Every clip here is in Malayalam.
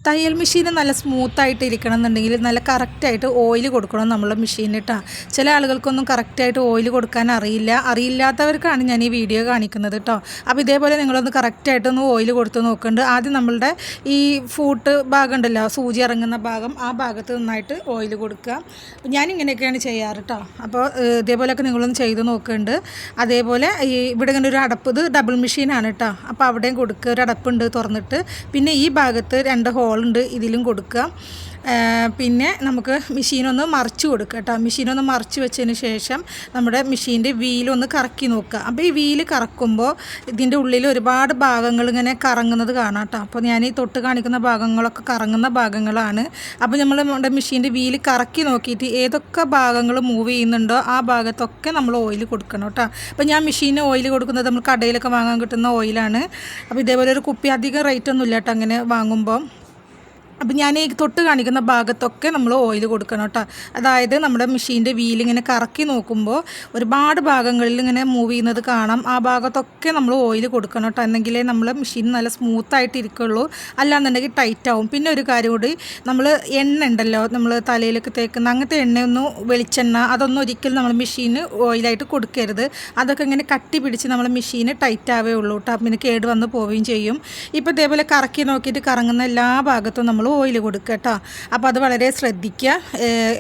തയ്യൽ മെഷീൻ നല്ല സ്മൂത്തായിട്ട് ഇരിക്കണം എന്നുണ്ടെങ്കിൽ നല്ല കറക്റ്റായിട്ട് ഓയിൽ കൊടുക്കണം നമ്മളെ മെഷീൻ കേട്ടോ. ചില ആളുകൾക്കൊന്നും കറക്റ്റായിട്ട് ഓയിൽ കൊടുക്കാൻ അറിയില്ലാത്തവർക്കാണ് ഞാൻ ഈ വീഡിയോ കാണിക്കുന്നത് കേട്ടോ. അപ്പോൾ ഇതേപോലെ നിങ്ങളൊന്ന് കറക്റ്റായിട്ടൊന്ന് ഓയിൽ കൊടുത്ത് നോക്കുന്നുണ്ട്. ആദ്യം നമ്മളുടെ ഈ ഫൂട്ട് ഭാഗം ഉണ്ടല്ലോ, സൂചി ഇറങ്ങുന്ന ഭാഗം, ആ ഭാഗത്ത് നന്നായിട്ട് ഓയിൽ കൊടുക്കുക. ഞാനിങ്ങനെയൊക്കെയാണ് ചെയ്യാറ് കേട്ടോ. അപ്പോൾ ഇതേപോലെയൊക്കെ നിങ്ങളൊന്ന് ചെയ്ത് നോക്കുന്നുണ്ട്. അതേപോലെ ഇവിടെ ഇങ്ങനെ ഒരു അടപ്പ്, ഇത് ഡബിൾ മെഷീനാണ് കേട്ടോ. അപ്പോൾ അവിടെയും കൊടുക്കുക, ഒരു അടപ്പുണ്ട് തുറന്നിട്ട്. പിന്നെ ഈ ഭാഗത്ത് 2 ഹോളുണ്ട്, ഇതിലും കൊടുക്കുക. പിന്നെ നമുക്ക് മെഷീനൊന്ന് മറിച്ച് കൊടുക്കുക കേട്ടോ. മെഷീനൊന്ന് മറിച്ച് വെച്ചതിന് ശേഷം നമ്മുടെ മെഷീൻ്റെ വീലൊന്ന് കറക്കി നോക്കുക. അപ്പോൾ ഈ വീല് കറക്കുമ്പോൾ ഇതിൻ്റെ ഉള്ളിൽ ഒരുപാട് ഭാഗങ്ങൾ ഇങ്ങനെ കറങ്ങുന്നത് കാണാം കേട്ടോ. അപ്പോൾ ഞാൻ ഈ തൊട്ട് കാണിക്കുന്ന ഭാഗങ്ങളൊക്കെ കറങ്ങുന്ന ഭാഗങ്ങളാണ്. അപ്പോൾ നമ്മൾ നമ്മുടെ മെഷീൻ്റെ വീല് കറക്കി നോക്കിയിട്ട് ഏതൊക്കെ ഭാഗങ്ങൾ മൂവ് ചെയ്യുന്നുണ്ടോ ആ ഭാഗത്തൊക്കെ നമ്മൾ ഓയിൽ കൊടുക്കണം കേട്ടോ. അപ്പോൾ ഞാൻ മെഷീന് ഓയിൽ കൊടുക്കുന്നത് നമ്മൾ കടയിലൊക്കെ വാങ്ങാൻ കിട്ടുന്ന ഓയിലാണ്. അപ്പോൾ ഇതേപോലെ ഒരു കുപ്പി അധികം റേറ്റ് ഒന്നും ഇല്ല കേട്ടോ അങ്ങനെ വാങ്ങുമ്പോൾ. അപ്പം ഞാൻ ഈ തൊട്ട് കാണിക്കുന്ന ഭാഗത്തൊക്കെ നമ്മൾ ഓയിൽ കൊടുക്കണം കേട്ടോ. അതായത് നമ്മുടെ മെഷീൻ്റെ വീലിങ്ങനെ കറക്കി നോക്കുമ്പോൾ ഒരുപാട് ഭാഗങ്ങളിൽ ഇങ്ങനെ മൂവ് ചെയ്യുന്നത് കാണാം. ആ ഭാഗത്തൊക്കെ നമ്മൾ ഓയിൽ കൊടുക്കണം കേട്ടോ. എന്നെങ്കിലേ നമ്മളെ മെഷീൻ നല്ല സ്മൂത്തായിട്ട് ഇരിക്കുള്ളൂ. അല്ലാന്നുണ്ടെങ്കിൽ ടൈറ്റ് ആവും. പിന്നെ ഒരു കാര്യം കൂടി, നമ്മൾ എണ്ണ ഉണ്ടല്ലോ, നമ്മൾ തലയിലൊക്കെ തേക്കുന്ന അങ്ങനത്തെ എണ്ണയൊന്നും, വെളിച്ചെണ്ണ, അതൊന്നും ഒരിക്കലും നമ്മൾ മെഷീന് ഓയിലായിട്ട് കൊടുക്കരുത്. അതൊക്കെ ഇങ്ങനെ കട്ടി പിടിച്ച് നമ്മളെ മെഷീന് ടൈറ്റ് ആവേ ഉള്ളൂ കേട്ടോ. പിന്നെ കേട് വന്ന് പോവുകയും ചെയ്യും. ഇപ്പോൾ ഇതേപോലെ കറക്കി നോക്കിയിട്ട് കറങ്ങുന്ന എല്ലാ ഭാഗത്തും നമ്മൾ ഓയിൽ കൊടുക്കുക കേട്ടോ. അപ്പോൾ അത് വളരെ ശ്രദ്ധിക്കുക.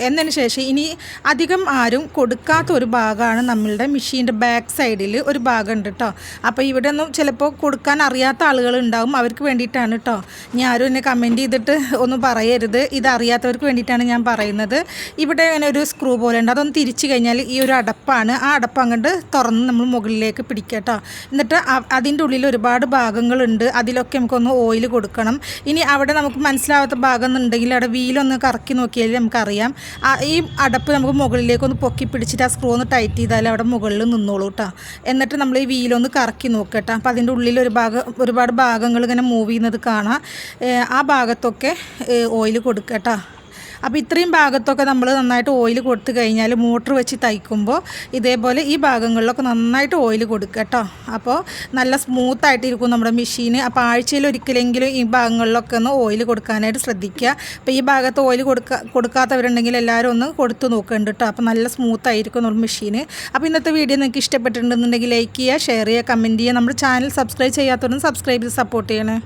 എന്നതിന് ശേഷം ഇനി അധികം ആരും കൊടുക്കാത്ത ഒരു ഭാഗമാണ് നമ്മളുടെ മെഷീൻ്റെ ബാക്ക് സൈഡിൽ ഒരു ഭാഗം ഉണ്ട് കേട്ടോ. അപ്പോൾ ഇവിടെ ഒന്നും ചിലപ്പോൾ കൊടുക്കാൻ അറിയാത്ത ആളുകൾ ഉണ്ടാവും, അവർക്ക് വേണ്ടിയിട്ടാണ് കേട്ടോ. ഇനി ആരും എന്നെ കമൻറ്റ് ചെയ്തിട്ട് ഒന്നും പറയരുത്, ഇത് അറിയാത്തവർക്ക് വേണ്ടിയിട്ടാണ് ഞാൻ പറയുന്നത്. ഇവിടെ ഇങ്ങനെ ഒരു സ്ക്രൂ പോലെ ഉണ്ട്, അതൊന്ന് തിരിച്ചു കഴിഞ്ഞാൽ ഈ ഒരു അടപ്പാണ്. ആ അടപ്പ് അങ്ങോട്ട് തുറന്ന് നമ്മൾ മുകളിലേക്ക് പിടിക്കുക കേട്ടോ. എന്നിട്ട് അതിൻ്റെ ഉള്ളിൽ ഒരുപാട് ഭാഗങ്ങളുണ്ട്, അതിലൊക്കെ നമുക്കൊന്ന് ഓയിൽ കൊടുക്കണം. ഇനി അവിടെ നമുക്ക് മനസ്സിലാവാത്ത ഭാഗം എന്നുണ്ടെങ്കിൽ അവിടെ വീലൊന്ന് കറക്കി നോക്കിയാൽ നമുക്കറിയാം. ഈ അടപ്പ് നമുക്ക് മുകളിലേക്കൊന്ന് പൊക്കി പിടിച്ചിട്ട് ആ സ്ക്രൂ ഒന്ന് ടൈറ്റ് ചെയ്താൽ അവിടെ മുകളിൽ നിന്നോളൂ കേട്ടോ. എന്നിട്ട് നമ്മൾ ഈ വീലൊന്ന് കറക്കി നോക്കുക കേട്ടോ. അപ്പോൾ അതിൻ്റെ ഉള്ളിൽ ഒരുപാട് ഭാഗങ്ങൾ ഇങ്ങനെ മൂവ് ചെയ്യുന്നത് കാണാം. ആ ഭാഗത്തൊക്കെ ഓയിൽ കൊടുക്കുക കേട്ടോ. അപ്പോൾ ഇത്രയും ഭാഗത്തൊക്കെ നമ്മൾ നന്നായിട്ട് ഓയിൽ കൊടുത്തു കഴിഞ്ഞാൽ മോട്ടർ വെച്ച് തയ്ക്കുമ്പോൾ ഇതേപോലെ ഈ ഭാഗങ്ങളിലൊക്കെ നന്നായിട്ട് ഓയിൽ കൊടുക്കുക കേട്ടോ. അപ്പോൾ നല്ല സ്മൂത്തായിട്ടിരിക്കും നമ്മുടെ മെഷീന്. അപ്പോൾ ആഴ്ചയിൽ ഒരിക്കലെങ്കിലും ഈ ഭാഗങ്ങളിലൊക്കെ ഒന്ന് ഓയിൽ കൊടുക്കാനായിട്ട് ശ്രദ്ധിക്കുക. അപ്പോൾ ഈ ഭാഗത്ത് ഓയിൽ കൊടുക്കാത്തവരുണ്ടെങ്കിൽ എല്ലാവരും ഒന്ന് കൊടുത്തു നോക്കുന്നുണ്ട് കേട്ടോ. അപ്പോൾ നല്ല സ്മൂത്തായിരിക്കും നമ്മുടെ മെഷീന്. അപ്പോൾ ഇന്നത്തെ വീഡിയോ നിങ്ങൾക്ക് ഇഷ്ടപ്പെട്ടിട്ടുണ്ടെന്നുണ്ടെങ്കിൽ ലൈക്ക് ചെയ്യുക, ഷെയർ ചെയ്യുക, കമൻറ്റ് ചെയ്യുക. നമ്മുടെ ചാനൽ സബ്സ്ക്രൈബ് ചെയ്യാത്തവരും സബ്സ്ക്രൈബ് ചെയ്ത് സപ്പോർട്ട് ചെയ്യണേ.